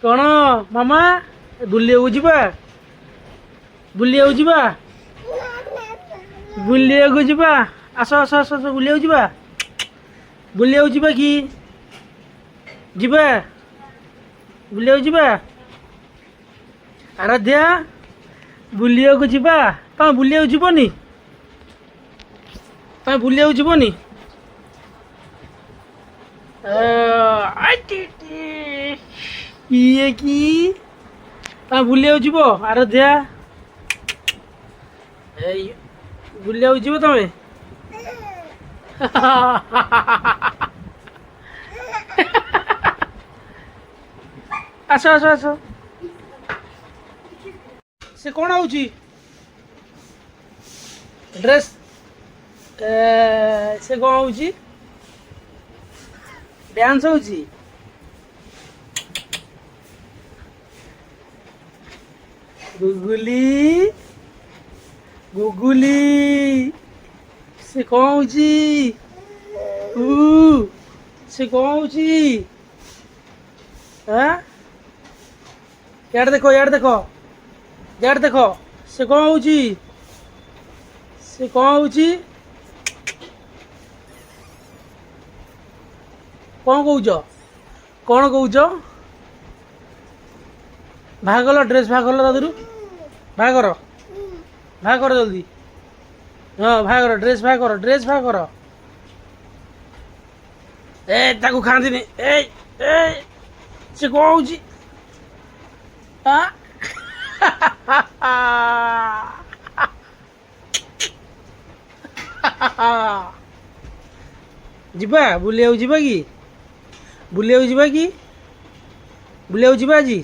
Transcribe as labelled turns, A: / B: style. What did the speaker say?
A: କ'ଣ ମାମା ବୁଲିବାକୁ ଯିବା ବୁଲିବାକୁ ଯିବା ବୁଲିବାକୁ ଯିବା ଆସ ଆସ ଆସ ଆସ ବୁଲିବାକୁ ଯିବା ବୁଲିବାକୁ ଯିବା କି ଯିବା ବୁଲିବାକୁ ଯିବା ଆରାଧ୍ୟା ବୁଲିବାକୁ ଯିବା ତମେ ବୁଲିବାକୁ ଯିବନି ତମେ ବୁଲିବାକୁ ଯିବନି ଇଏ କି ତମେ ବୁଲିବାକୁ ଯିବ ଆରାଧ୍ୟା ଏଇ ବୁଲିବାକୁ ଯିବ ତମେ ଆସ ଆସ ଆସ ସେ କ'ଣ ହଉଛି ଡ୍ରେସ୍ ସେ କ'ଣ ହଉଛି ଡ୍ୟାନ୍ସ ହଉଛି ଗୁଗୁଲି ଗୁଗୁଲି ସେ କ'ଣ ହଉଛି ସେ କ'ଣ ହଉଛି ଇଆଡ଼େ ଦେଖ ଇଆଡ଼େ ଦେଖ ଇଆଡ଼େ ଦେଖ ସେ କ'ଣ ହଉଛି ସେ କ'ଣ ହଉଛି କ'ଣ କହୁଛ କ'ଣ କହୁଛ ବାହା କଲ ଡ୍ରେସ୍ ବାହା କଲ ତା ଦେହରୁ ବାହା କର ଜଲ୍ଦି ହଁ ବାହା କର ଡ୍ରେସ୍ ବାହା କର ଏ ତାକୁ ଖାଆନ୍ତିନି ଏଇ ଏଇ ସେ କ'ଣ ହଉଛି ଯିବା ବୁଲିବାକୁ ଯିବା କି ବୁଲିବାକୁ ଯିବା ଆଜି